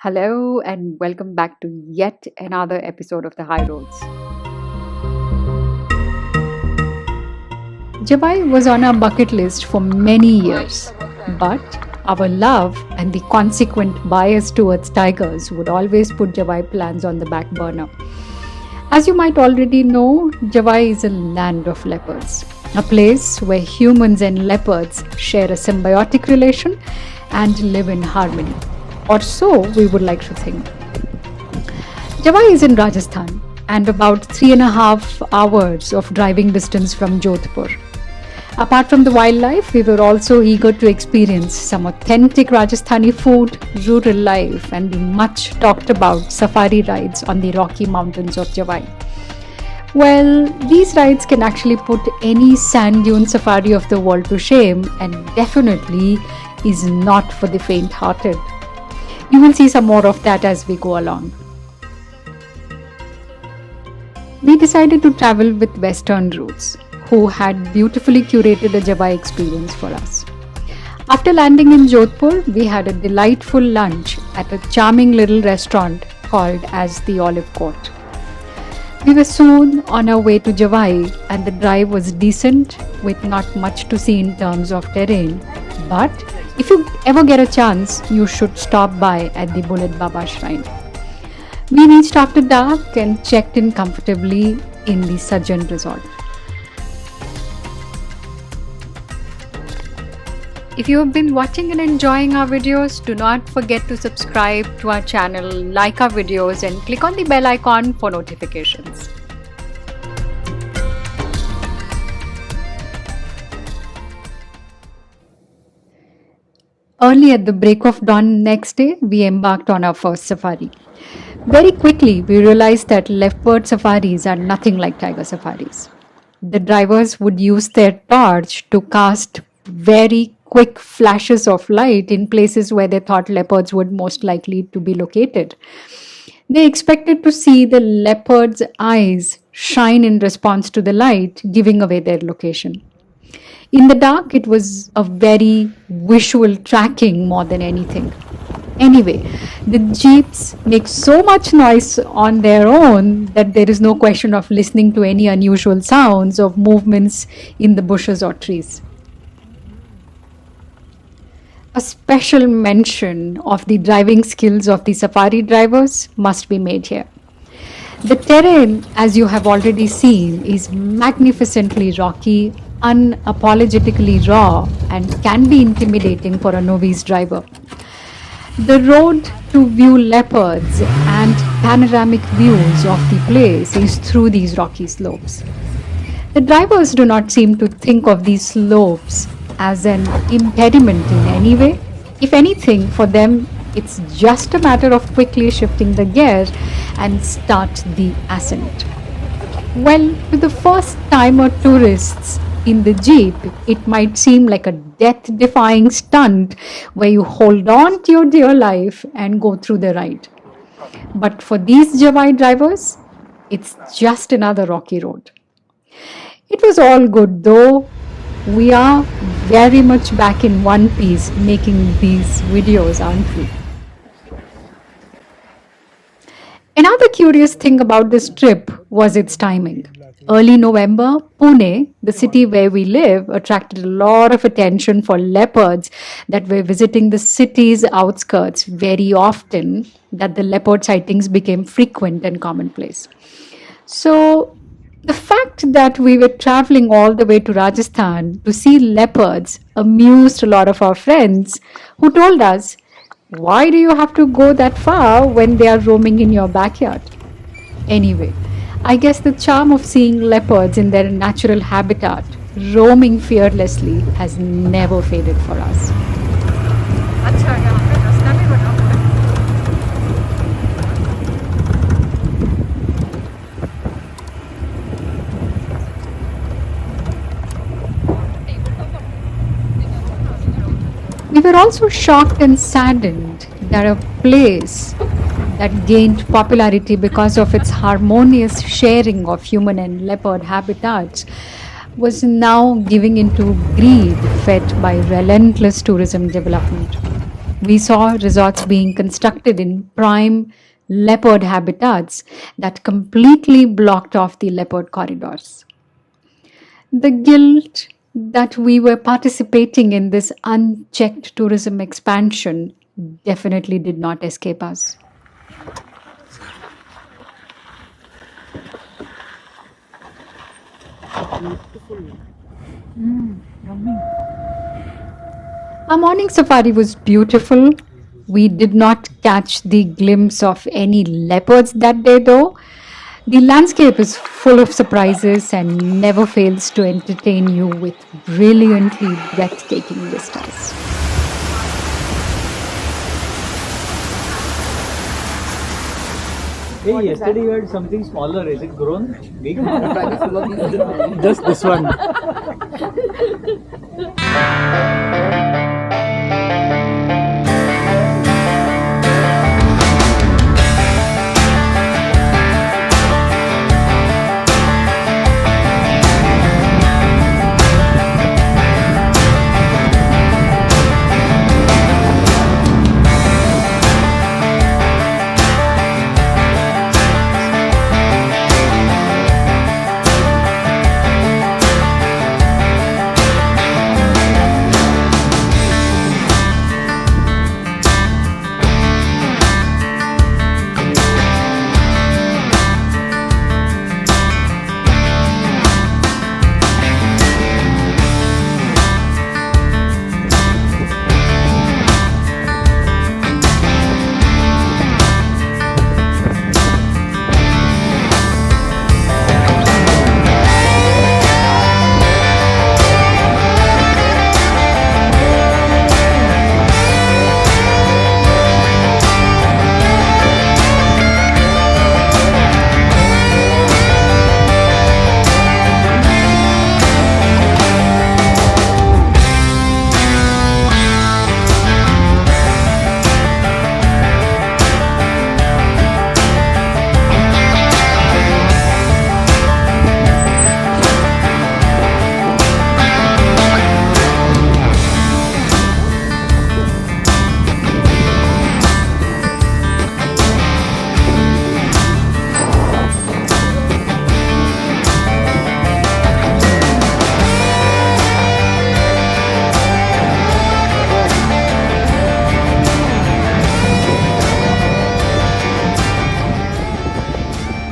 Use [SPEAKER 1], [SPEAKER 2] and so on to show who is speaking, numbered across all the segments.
[SPEAKER 1] Hello, and welcome back to yet another episode of The High Roads. Jawai was on our bucket list for many years, but our love and the consequent bias towards tigers would always put Jawai plans on the back burner. As you might already know, Jawai is a land of leopards, a place where humans and leopards share a symbiotic relation and live in harmony. Or so we would like to think. Jawai is in Rajasthan and about 3.5 hours of driving distance from Jodhpur. Apart from the wildlife, we were also eager to experience some authentic Rajasthani food, rural life, and the much talked about safari rides on the rocky mountains of Jawai. Well, these rides can actually put any sand dune safari of the world to shame and definitely is not for the faint hearted. You will see some more of that as we go along. We decided to travel with Western routes, who had beautifully curated a Jawai experience for us. After landing in Jodhpur, we had a delightful lunch at a charming little restaurant called as the Olive Court. We were soon on our way to Jawai, and the drive was decent with not much to see in terms of terrain, but if you ever get a chance, you should stop by at the Bullet Baba Shrine. We reached after dark and checked in comfortably in the Sajjan resort. If you have been watching and enjoying our videos, do not forget to subscribe to our channel, like our videos, and click on the bell icon for notifications. Early at the break of dawn next day, we embarked on our first safari. Very quickly, we realized that leopard safaris are nothing like tiger safaris. The drivers would use their torch to cast very quick flashes of light in places where they thought leopards would most likely to be located. They expected to see the leopard's eyes shine in response to the light, giving away their location. In the dark, it was a very visual tracking more than anything. Anyway, the jeeps make so much noise on their own that there is no question of listening to any unusual sounds of movements in the bushes or trees. A special mention of the driving skills of the safari drivers must be made here. The terrain, as you have already seen, is magnificently rocky, unapologetically raw, and can be intimidating for a novice driver. The road to view leopards and panoramic views of the place is through these rocky slopes. The drivers do not seem to think of these slopes as an impediment in any way. If anything, for them, it's just a matter of quickly shifting the gear and start the ascent. Well, to the first timer tourists in the jeep, it might seem like a death defying stunt where you hold on to your dear life and go through the ride. But for these Jawai drivers, it's just another rocky road. It was all good though. We are very much back in one piece making these videos, aren't we? Another curious thing about this trip was its timing. Early November, Pune, the city where we live, attracted a lot of attention for leopards that were visiting the city's outskirts very often, that the leopard sightings became frequent and commonplace. So, the fact that we were traveling all the way to Rajasthan to see leopards amused a lot of our friends who told us, why do you have to go that far when they are roaming in your backyard? Anyway, I guess the charm of seeing leopards in their natural habitat, roaming fearlessly, has never faded for us. We were also shocked and saddened that a place that gained popularity because of its harmonious sharing of human and leopard habitats was now giving into greed fed by relentless tourism development. We saw resorts being constructed in prime leopard habitats that completely blocked off the leopard corridors. The guilt that we were participating in this unchecked tourism expansion definitely did not escape us. Our morning safari was beautiful. We did not catch the glimpse of any leopards that day, though. The landscape is full of surprises and never fails to entertain you with brilliantly breathtaking vistas.
[SPEAKER 2] Hey, yesterday you had something smaller. Is it grown? Big? Just this one.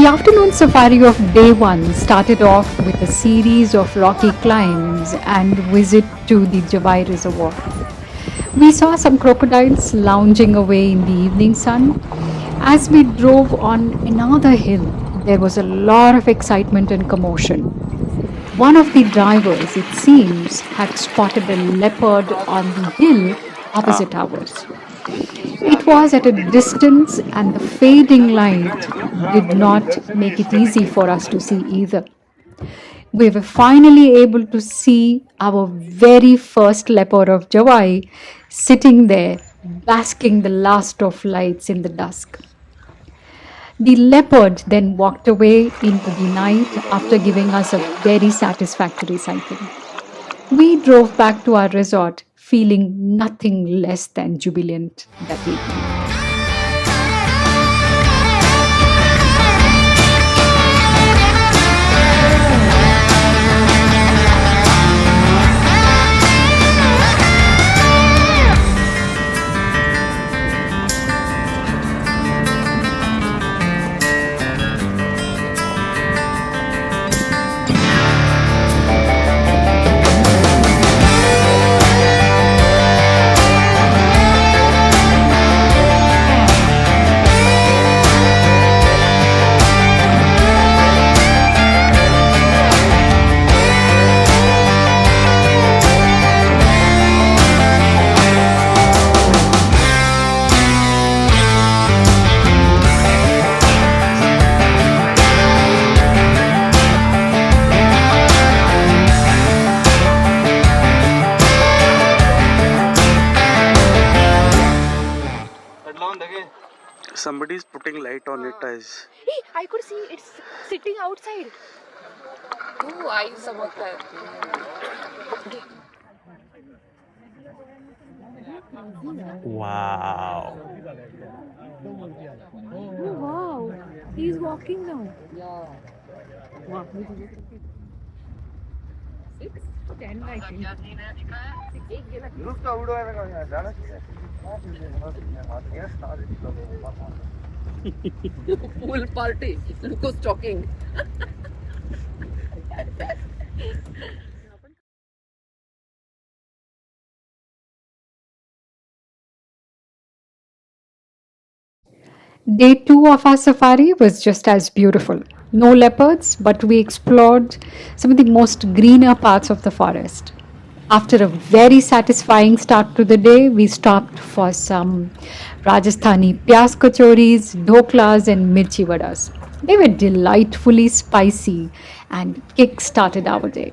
[SPEAKER 1] The afternoon safari of day one started off with a series of rocky climbs and visit to the Jawai reservoir. We saw some crocodiles lounging away in the evening sun. As we drove on another hill, there was a lot of excitement and commotion. One of the drivers, it seems, had spotted a leopard on the hill opposite ours. It was at a distance, and the fading light did not make it easy for us to see either. We were finally able to see our very first leopard of Jawai sitting there, basking the last of lights in the dusk. The leopard then walked away into the night after giving us a very satisfactory sighting. We drove back to our resort feeling nothing less than jubilant that evening.
[SPEAKER 3] Somebody's putting light on it as
[SPEAKER 4] Hey, I could see it's sitting outside.
[SPEAKER 5] तू आई समझता है
[SPEAKER 6] Wow.
[SPEAKER 4] Oh wow, he's walking now. 10, I think.
[SPEAKER 5] Full party. Look who's talking.
[SPEAKER 1] Day two of our safari was just as beautiful. No leopards, but we explored some of the most greener parts of the forest. After a very satisfying start to the day, we stopped for some Rajasthani pyaz kachoris, dhoklas, and mirchi vadas. They were delightfully spicy and kick started our day.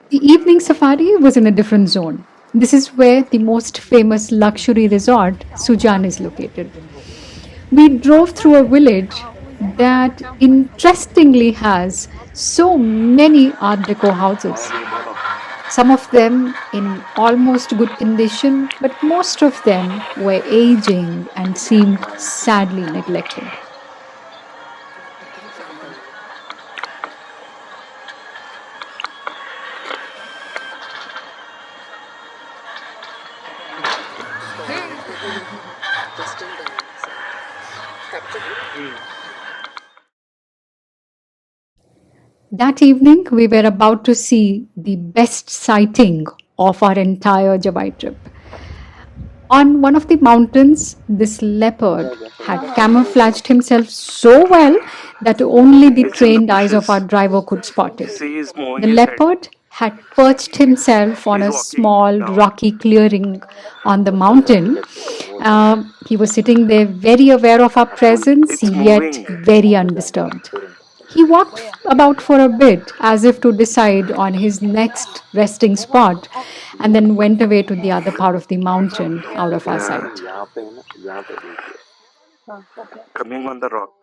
[SPEAKER 1] The evening safari was in a different zone. This is where the most famous luxury resort, Sujan, is located. We drove through a village that interestingly has so many Art Deco houses. Some of them in almost good condition, but most of them were aging and seemed sadly neglected. That evening, we were about to see the best sighting of our entire Jawai trip. On one of the mountains, this leopard had camouflaged himself so well that only the
[SPEAKER 3] It's in the
[SPEAKER 1] trained eyes of our
[SPEAKER 3] bushes.
[SPEAKER 1] driver could spot it.
[SPEAKER 3] See, he's moving
[SPEAKER 1] The
[SPEAKER 3] his head.
[SPEAKER 1] leopard had perched himself on
[SPEAKER 3] He's
[SPEAKER 1] a
[SPEAKER 3] walking
[SPEAKER 1] small
[SPEAKER 3] down.
[SPEAKER 1] rocky clearing on the mountain. He was sitting there very aware of our presence,
[SPEAKER 3] It's
[SPEAKER 1] yet
[SPEAKER 3] moving.
[SPEAKER 1] very undisturbed. He walked about for a bit as if to decide on his next resting spot and then went away to the other part of the mountain out of our
[SPEAKER 3] Yeah.
[SPEAKER 1] sight.
[SPEAKER 3] Coming on the rock.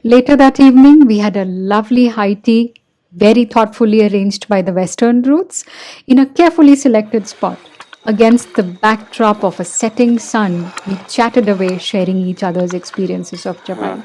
[SPEAKER 1] Later that evening, we had a lovely high tea, very thoughtfully arranged by the Western routes, in a carefully selected spot. Against the backdrop of a setting sun, we chatted away, sharing each other's experiences of Jawai.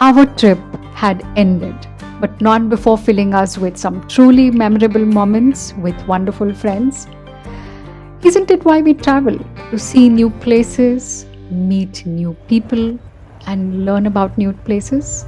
[SPEAKER 1] Our trip had ended, but not before filling us with some truly memorable moments with wonderful friends. Isn't it why we travel? To see new places, meet new people, and learn about new places?